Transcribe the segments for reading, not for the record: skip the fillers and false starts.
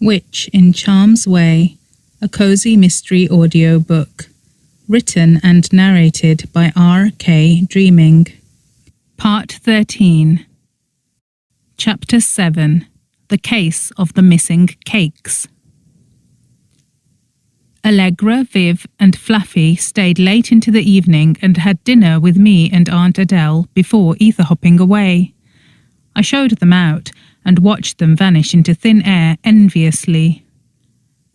Witch in Charm's Way, a cozy mystery audiobook, written and narrated by R.K. Dreaming. Part 13. Chapter 7. The Case of the Missing Cakes. Allegra, Viv, and Fluffy stayed late into the evening and had dinner with me and Aunt Adele before ether-hopping away. I showed them out and watched them vanish into thin air enviously.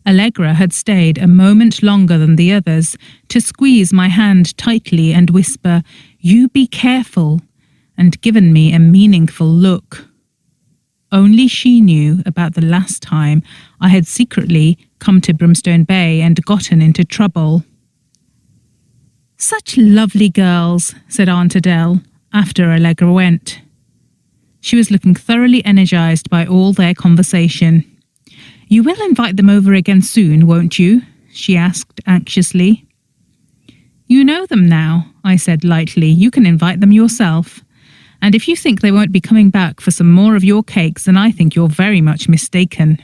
Allegra had stayed a moment longer than the others to squeeze my hand tightly and whisper, "You be careful," and given me a meaningful look. Only she knew about the last time I had secretly come to Brimstone Bay and gotten into trouble. "Such lovely girls," said Aunt Adele, after Allegra went. She was looking thoroughly energized by all their conversation. "You will invite them over again soon, won't you?" she asked anxiously. "You know them now," I said lightly. "You can invite them yourself. And if you think they won't be coming back for some more of your cakes, then I think you're very much mistaken."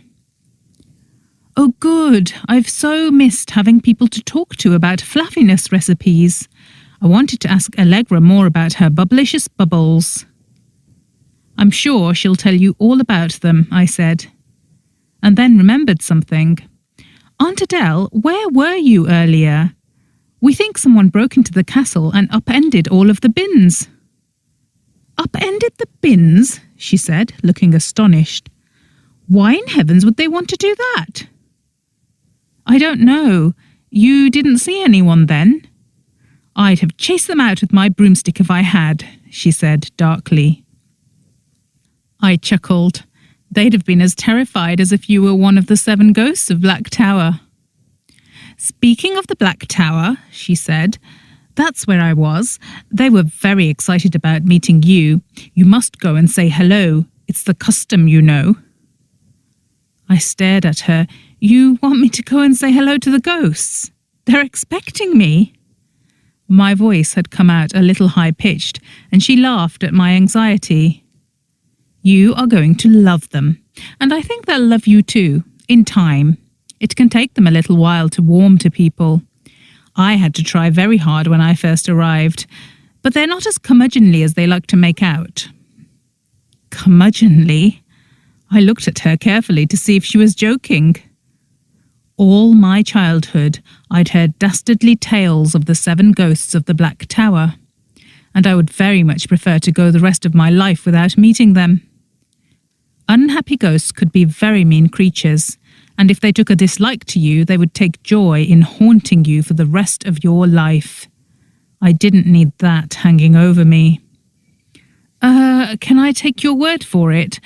"Oh, good. I've so missed having people to talk to about fluffiness recipes. I wanted to ask Allegra more about her bubblicious bubbles." "I'm sure she'll tell you all about them," I said, and then remembered something. "Aunt Adele, where were you earlier? We think someone broke into the castle and upended all of the bins." "Upended the bins?" she said, looking astonished. "Why in heavens would they want to do that?" "I don't know. You didn't see anyone then?" "I'd have chased them out with my broomstick if I had," she said darkly. I chuckled. "They'd have been as terrified as if you were one of the 7 ghosts of Black Tower." "Speaking of the Black Tower," she said, "that's where I was. They were very excited about meeting you. You must go and say hello. It's the custom, you know." I stared at her. "You want me to go and say hello to the ghosts? They're expecting me." My voice had come out a little high-pitched, and she laughed at my anxiety. "You are going to love them, and I think they'll love you too, in time. It can take them a little while to warm to people. I had to try very hard when I first arrived, but they're not as curmudgeonly as they like to make out." "Curmudgeonly?" I looked at her carefully to see if she was joking. All my childhood, I'd heard dastardly tales of the 7 ghosts of the Black Tower, and I would very much prefer to go the rest of my life without meeting them. Unhappy ghosts could be very mean creatures, and if they took a dislike to you, they would take joy in haunting you for the rest of your life. I didn't need that hanging over me. Can I take your word for it?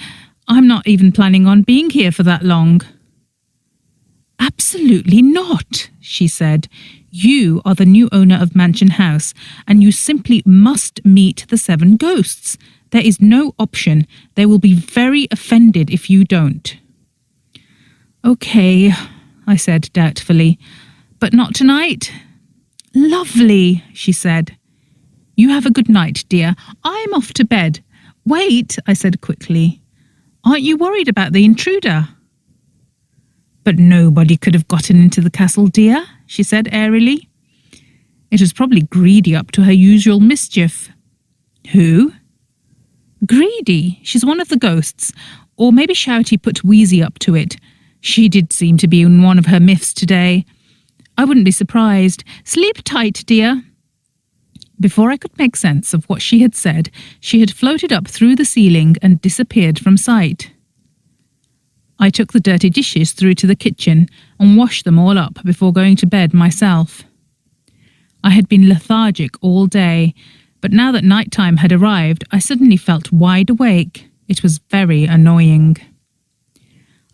I'm not even planning on being here for that long." "Absolutely not," she said. "You are the new owner of Mansion House, and you simply must meet the 7 ghosts. There is no option. They will be very offended if you don't." "Okay," I said doubtfully, "but not tonight?" "Lovely," she said. "You have a good night, dear. I'm off to bed." "Wait," I said quickly. "Aren't you worried about the intruder?" "But nobody could have gotten into the castle, dear," she said airily. "It was probably Greedy up to her usual mischief." "Who?" "Greedy. She's one of the ghosts. Or maybe Shouty put Wheezy up to it. She did seem to be in one of her miffs today. I wouldn't be surprised. Sleep tight, dear." Before I could make sense of what she had said, she had floated up through the ceiling and disappeared from sight. I took the dirty dishes through to the kitchen and washed them all up before going to bed myself. I had been lethargic all day, but now that night-time had arrived, I suddenly felt wide awake. It was very annoying.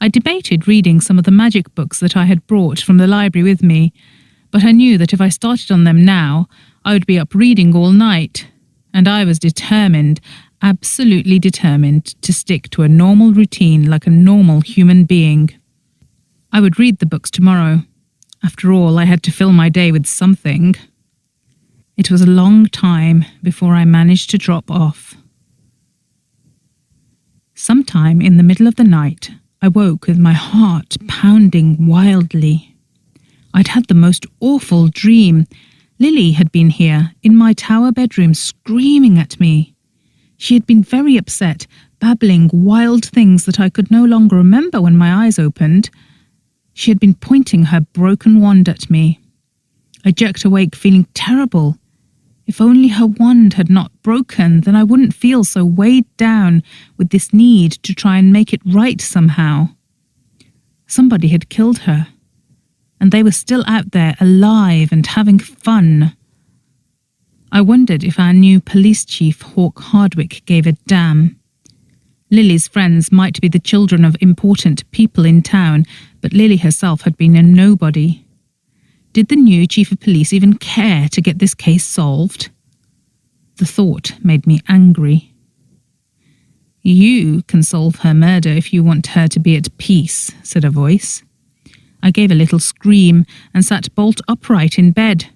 I debated reading some of the magic books that I had brought from the library with me, but I knew that if I started on them now, I would be up reading all night, and I was determined, absolutely determined, to stick to a normal routine like a normal human being. I would read the books tomorrow. After all, I had to fill my day with something. It was a long time before I managed to drop off. Sometime in the middle of the night, I woke with my heart pounding wildly. I'd had the most awful dream. Lily had been here, in my tower bedroom, screaming at me. She had been very upset, babbling wild things that I could no longer remember when my eyes opened. She had been pointing her broken wand at me. I jerked awake, feeling terrible. If only her wand had not broken, then I wouldn't feel so weighed down with this need to try and make it right somehow. Somebody had killed her, and they were still out there alive and having fun. I wondered if our new police chief, Hawk Hardwick, gave a damn. Lily's friends might be the children of important people in town, but Lily herself had been a nobody. Did the new chief of police even care to get this case solved? The thought made me angry. "You can solve her murder if you want her to be at peace," said a voice. I gave a little scream and sat bolt upright in bed.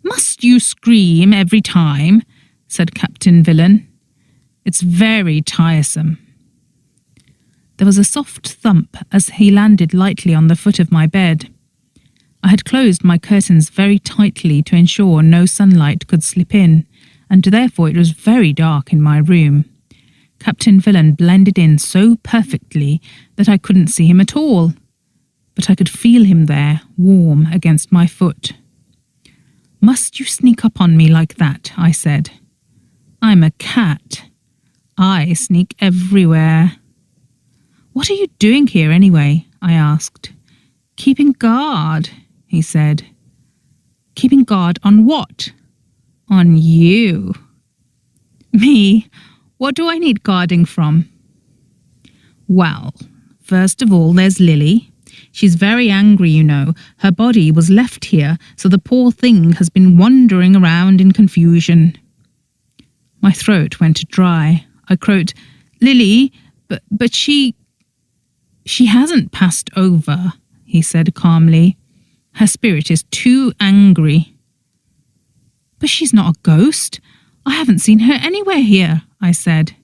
"Must you scream every time?" said Captain Villain. "It's very tiresome." There was a soft thump as he landed lightly on the foot of my bed. I had closed my curtains very tightly to ensure no sunlight could slip in, and therefore it was very dark in my room. Captain Villain blended in so perfectly that I couldn't see him at all, but I could feel him there, warm against my foot. "Must you sneak up on me like that?" I said. "I'm a cat. I sneak everywhere." "What are you doing here anyway?" I asked. "Keeping guard," he said. "Keeping guard on what?" "On you." "Me? What do I need guarding from?" "Well, first of all, there's Lily. She's very angry, you know. Her body was left here, so the poor thing has been wandering around in confusion." My throat went dry. I croaked, "Lily, but she hasn't passed over," he said calmly. "Her spirit is too angry." "But she's not a ghost. I haven't seen her anywhere here," I said.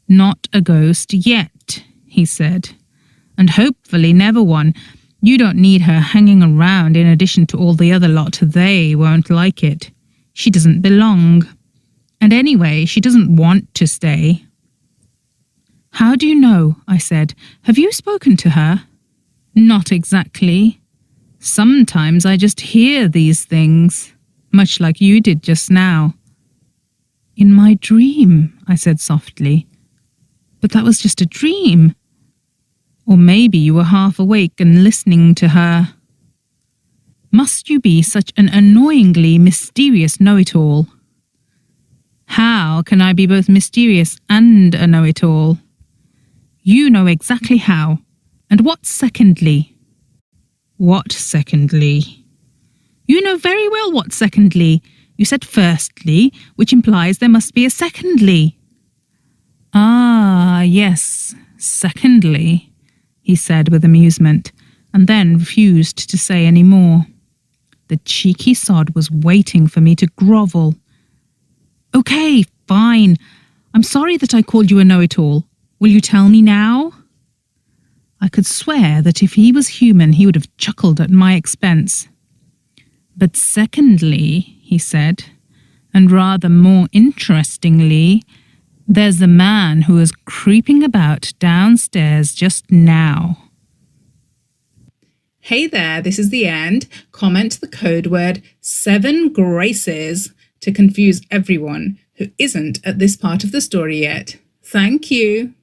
"Not a ghost yet," he said. "And hopefully never one. You don't need her hanging around in addition to all the other lot. They won't like it. She doesn't belong. And anyway, she doesn't want to stay." "How do you know?" I said. "Have you spoken to her?" "Not exactly. Sometimes I just hear these things, much like you did just now." "In my dream," I said softly. "But that was just a dream. Or maybe you were half awake and listening to her." "Must you be such an annoyingly mysterious know-it-all?" "How can I be both mysterious and a know-it-all?" "You know exactly how. And what secondly?" "What secondly?" "You know very well what secondly. You said firstly, which implies there must be a secondly." "Ah, yes, secondly," he said with amusement, and then refused to say any more. The cheeky sod was waiting for me to grovel. "Okay, fine. I'm sorry that I called you a know-it-all. Will you tell me now?" I could swear that if he was human, he would have chuckled at my expense. "But secondly," he said, "and rather more interestingly, there's a man who is creeping about downstairs just now." Hey there, this is the end. Comment the code word 7 Graces to confuse everyone who isn't at this part of the story yet. Thank you.